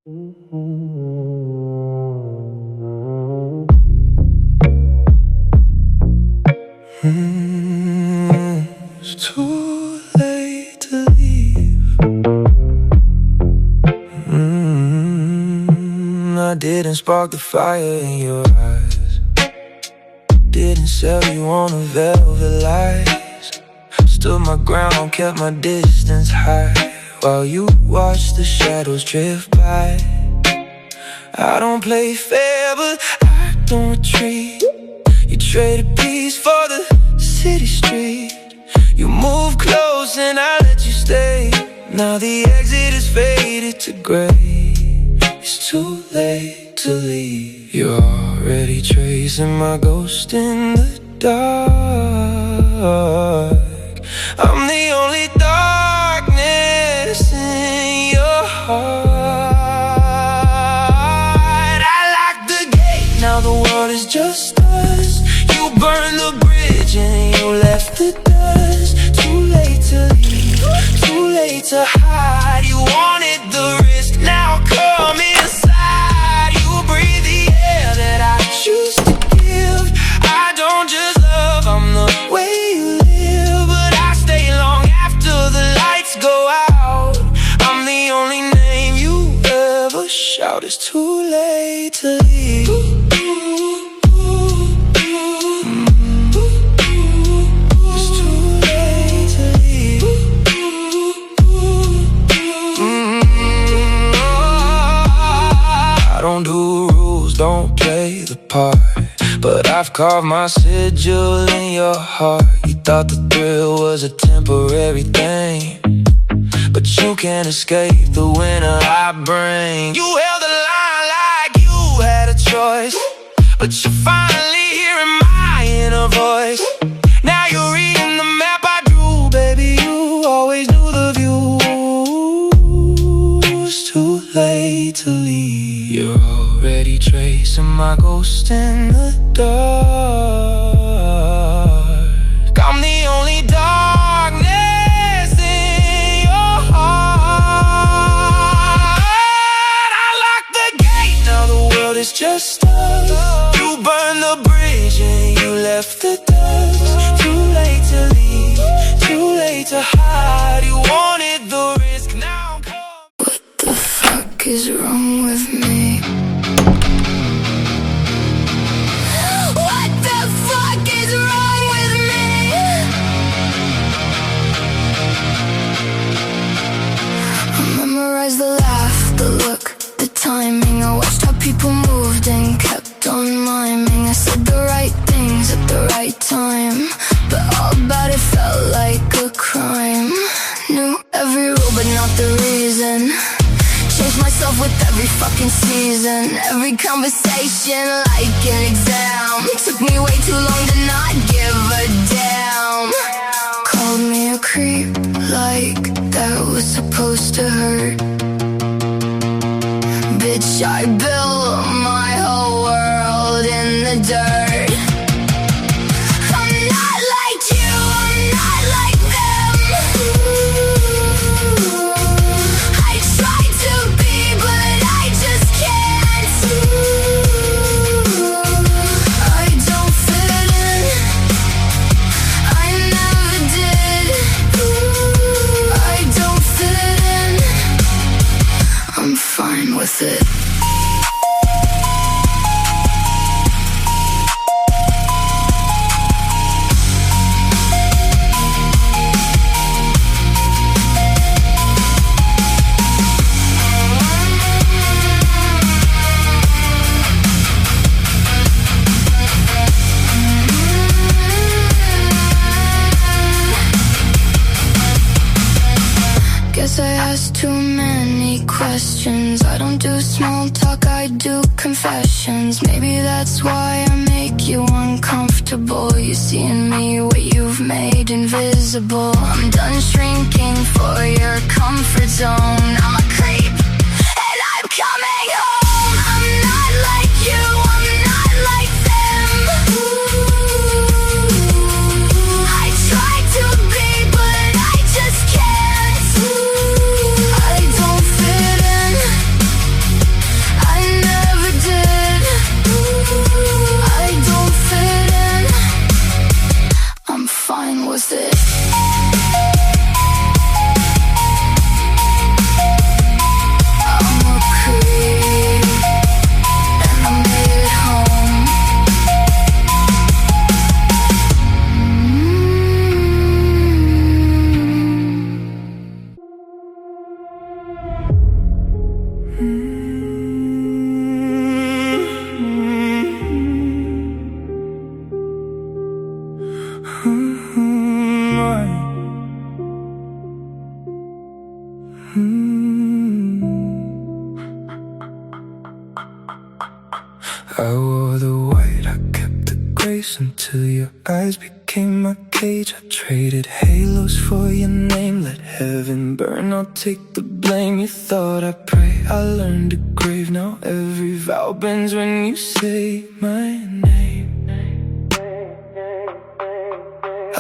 It's too late to leave. I didn't spark the fire in your eyes. Didn't sell you on a velvet lies. Stood my ground, kept my distance high, while you watched the shadows drift by. I don't play fair, but I don't retreat. You traded peace for the city street. You moved close and I let you stay. Now the exit is faded to gray. It's too late to leave. You're already tracing my ghost in the dark. I'm the only darkness in your heart. I locked the gate, now the world is just us. You burned the bridge and you left the dust. Too late to leave, too late to hide. You wanted the risk, now come inside. You breathe the air that I choose to give. I don't just love, I'm the way you live. But I stay long after the lights go out. I'm the only name you ever shout. It's too late to leave. Don't do rules, don't play the part, but I've carved my sigil in your heart. You thought the thrill was a temporary thing, but you can't escape the winter I bring. You held the line like you had a choice, but you're finally hearing my inner voice. Now you're reading the map I drew, baby, you always knew the view. It's too late to leave. You're already tracing my ghost in the dark. I'm the only darkness in your heart. I locked the gate, now the world is just us. You burned the bridge and you left the dust. Too late to leave, too late to hide. You wanted the risk, now come. What the fuck is wrong with me? What the fuck is wrong with me? I memorized the laugh, the look, the timing. I watched how people moved and kept on miming. I said the right things at the right time, but all about it felt like a crime. Knew every rule but not the reason. Changed myself with every fucking season. Every conversation like an exam. Took me way too long to not give a damn. Called me a creep, like that was supposed to hurt. Bitch, I built my whole world in the dirt. I'm not like you, I'm not like them. I try to be, but I just can't. I don't fit in, I never did. I don't fit in, I'm fine with it. Guess I asked too many questions. I don't do small talk, I do confessions. Maybe that's why I make you uncomfortable. You see in me what you've made invisible. I'm done shrinking for your comfort zone. I'm a creep and I'm coming home. I'm not like you, I'm not like them. I try to be, but I just can't. I don't fit in, was it? I'm a creep, and I made it home. I wore the white, I kept the grace until your eyes became my cage. I traded halos for your name, let heaven burn, I'll take the blame. You thought I'd pray, I learned to crave. Now every vow bends when you say my name.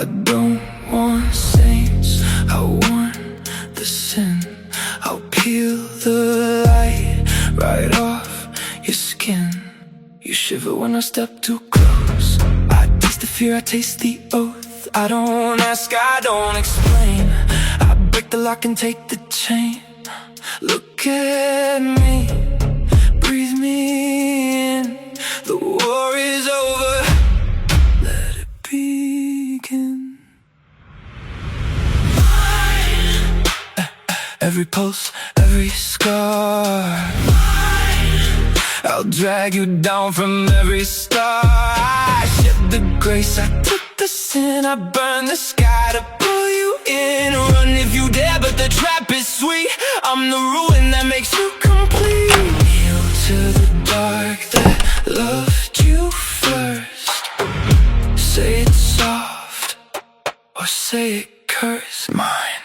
I don't want saints, I want the sin. I'll peel the light right off your skin. You shiver when I step too close. I taste the fear, I taste the oath. I don't ask, I don't explain. I break the lock and take the chain. Look at me, breathe me in. The war is over, let it begin. Every pulse, every scar, I'll drag you down from every star. I shed the grace, I took the sin, I burned the sky to pull you in. Run if you dare, but the trap is sweet. I'm the ruin that makes you complete. Kneel to the dark that loved you first. Say it soft, or say it curse mine.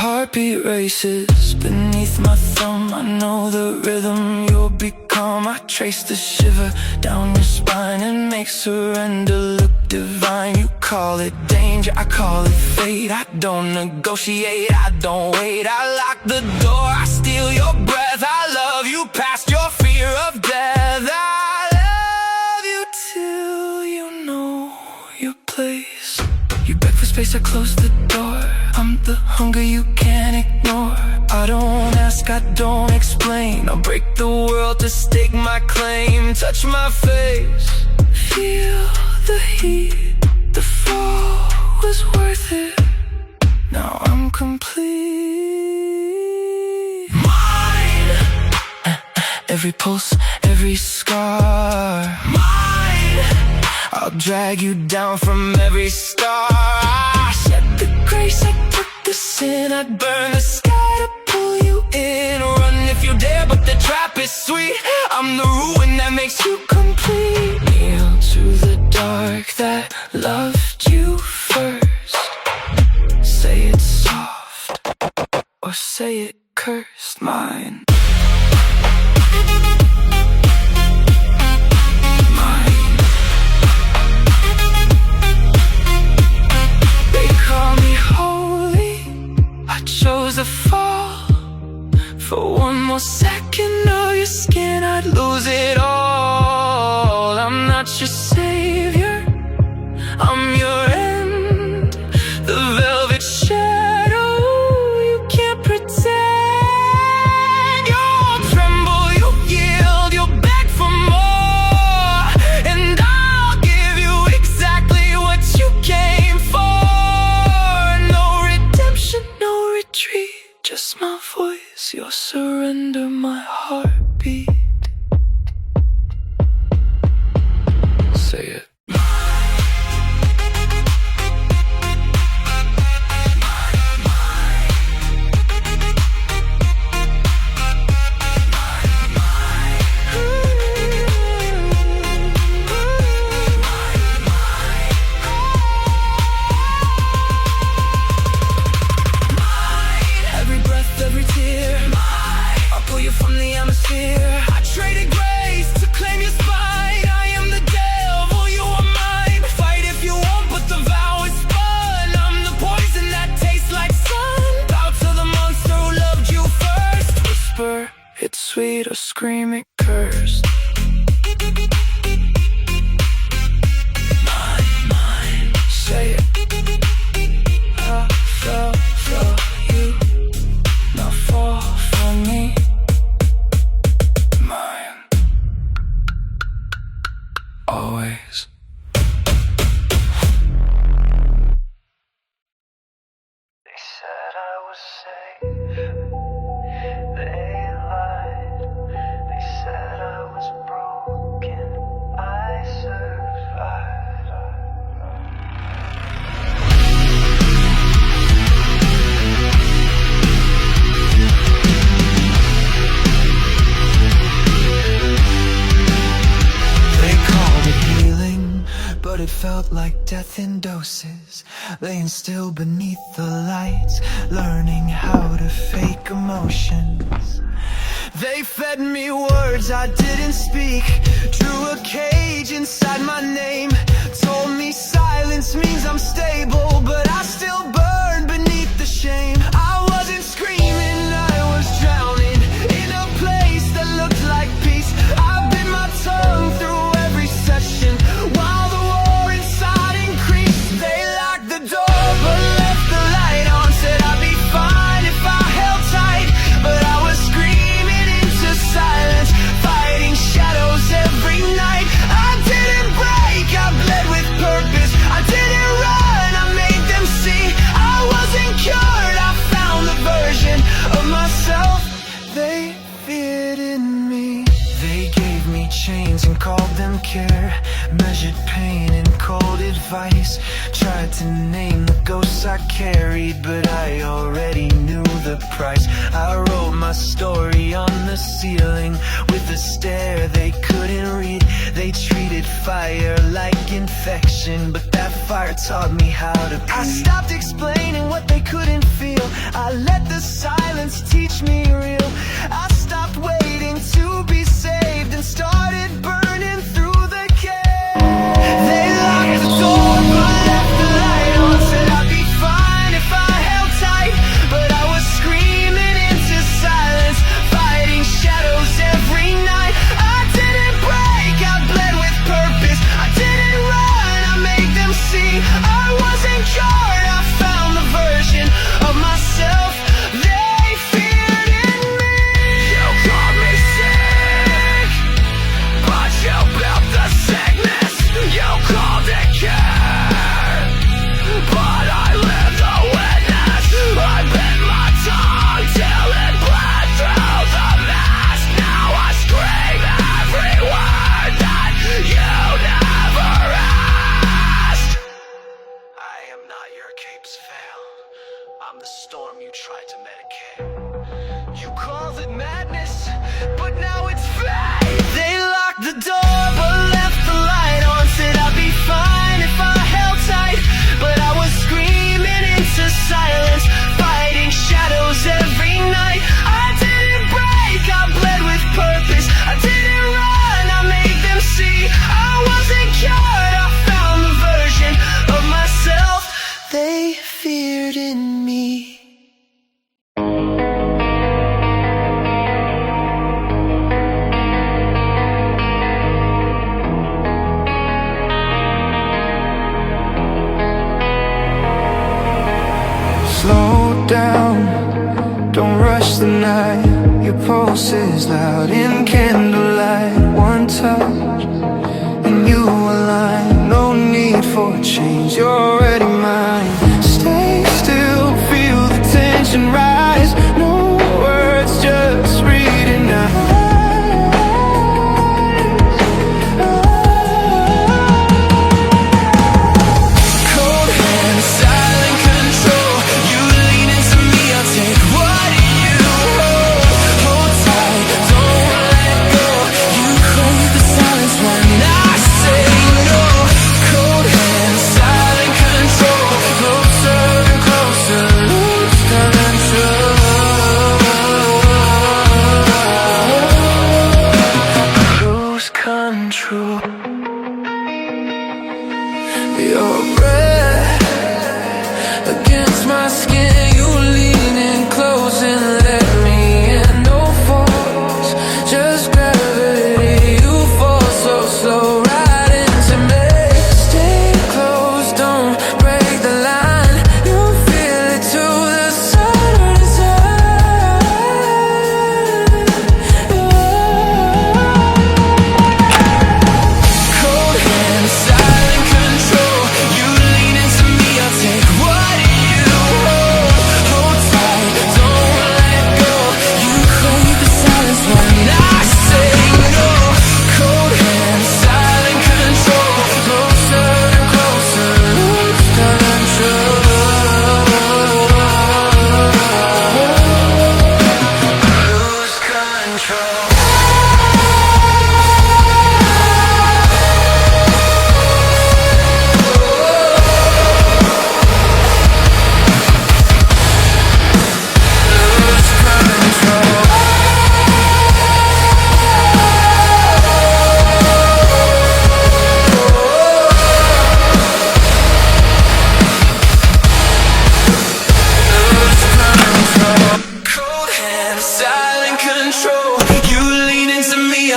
Heartbeat races beneath my thumb. I know the rhythm you'll become. I trace the shiver down your spine and make surrender look divine. You call it danger, I call it fate. I don't negotiate, I don't wait. I lock the door, I steal your breath. I love you past your fear of death. I love you till you know your place. You beg for space, I close the door. I'm the hunger you can't ignore. I don't ask, I don't explain. I'll break the world to stake my claim. Touch my face, feel the heat. The fall was worth it. Now I'm complete. Mine. Every pulse, every scar. Mine. I'll drag you down from every star. I shed the grace, I took the sin. I'd burn the sky to pull you in. Run if you dare, but the trap is sweet. I'm the ruin that makes you complete. Kneel to the dark that loved you first. Say it soft, or say it cursed mine. Chose to fall for one more second. It's sweet or scream it cursed. Mine, say it. I fell for you, not fall for me. Mine, always. They said I was safe, they lied. They said I was broken, I survived. They called it healing, but it felt like death in doses. Laying still beneath the lights, learning how to fake emotions. They fed me words I didn't speak, drew a cage inside my name, told me silence means I'm stable, but I still burn beneath the shame. I wasn't screaming, I was drowning in a place that looked like peace. I bit my tongue through every session while the war inside increased. They locked the door but left the light on, said I'd be fine if I held tight, but I was screaming into silence, fighting shadows every night. I didn't break, I bled with purpose. I didn't run, I made them see. I wasn't cured, I found the version of myself they feared in me. They gave me chains and called them care, measured pain and cold advice, tried to name the ghosts I carried, but I already knew the price. I wrote my story on the ceiling with a stare they couldn't read. They treated fire like infection, but that fire taught me how to breathe. I stopped explaining what they couldn't feel, I let the silence teach me real. I stopped waiting to be saved and started burning through the cave. They locked the door but left the light on, said I'd be fine if I held tight, but I was screaming into silence, fighting shadows every night. I didn't break, I bled with purpose. I didn't run, I made them see. I wasn't cured, I found the version of myself they feared in me. You called me sick, but you built the sickness. You called it care, but I lived the witness. I bit my tongue till it bled through the mask. Now I scream every word that you never asked. I am not your cape's veil, I'm the storm you tried to medicate. You called it madness, but now it's fate. They locked the door but left the light on, said I'd be fine if I held tight, but I was screaming into silence, fighting shadows every night. I didn't break, I bled with purpose. I didn't run, I made them see. I wasn't cured, I found the version of myself they feared in me. Slow down, don't rush the night. Your pulse is loud in candlelight. One touch and you align. No need for change, you're already mine. Stay still, feel the tension rise. No words, just reading out. Cold hands, silent control. You lean into me, I'll take what you hold. Hold tight, don't let go. You crave the silence when I say no. Cold hands, silent control.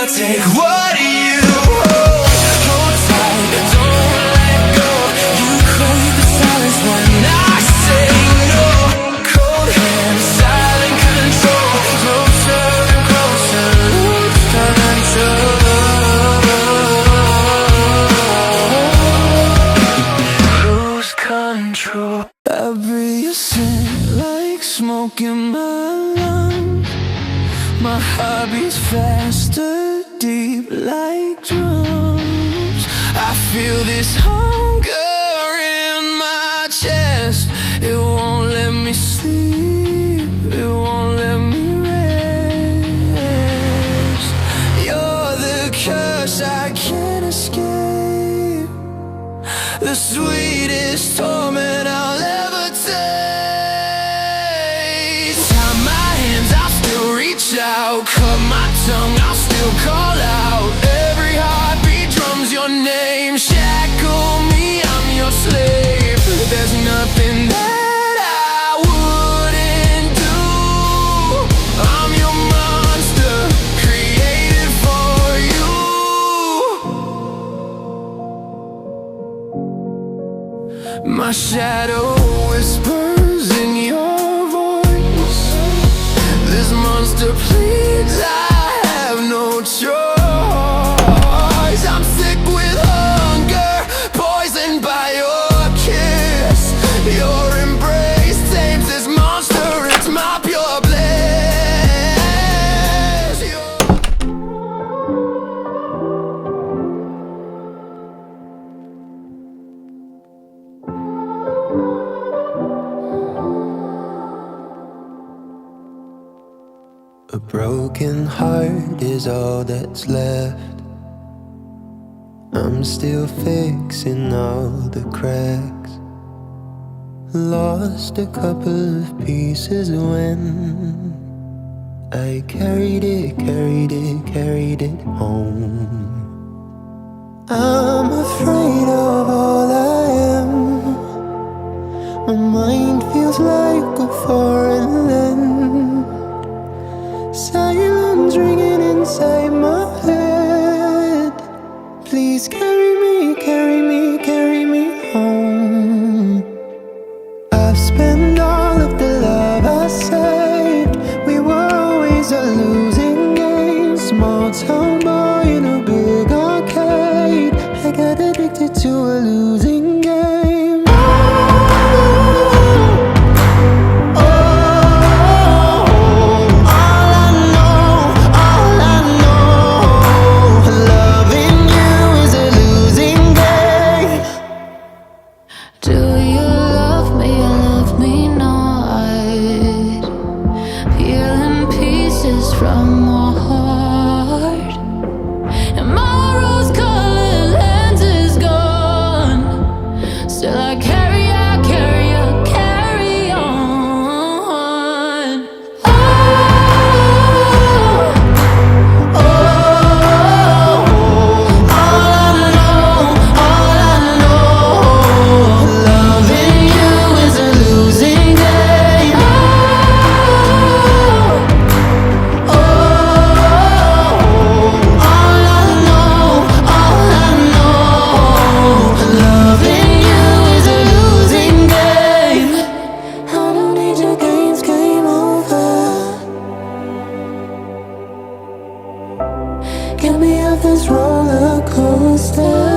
take what you hold. Hold tight, don't let go. You crave the silence when I say no. Cold hands, silent control. Closer and closer, lose control. Lose control. I breathe your scent like smoke in my lungs. My heart beats faster, deep like drums. I feel this hunger in my chest. It won't let me sleep, it won't let me rest. You're the curse I can't escape, the sweetest torment I'll ever taste. Tie my hands, I'll still reach out. Cut my tongue, I'll still call out. Every heartbeat drums your name. Shackle me, I'm your slave. There's nothing that I wouldn't do. I'm your monster, created for you. My shadow whispers in your voice. This monster pleads, I have no choice. I'm sick with hunger, poisoned by your kiss. Your embrace tames this monster, it's my pure bliss. A broken heart is all that's left. I'm still fixing all the cracks. Lost a couple of pieces when I carried it home. I'm afraid of all I am. My mind feels like a foreign land. Silence ringing inside my head. Please carry me, carry me, carry me home. I've spent all of the love I saved. We were always a losing game. Small town boy in a big arcade. I got addicted to a losing game. From my heart, and my rose-colored lens is gone. Still I carry on. Oh, all I know, loving you is a losing game. Get me off this roller coaster.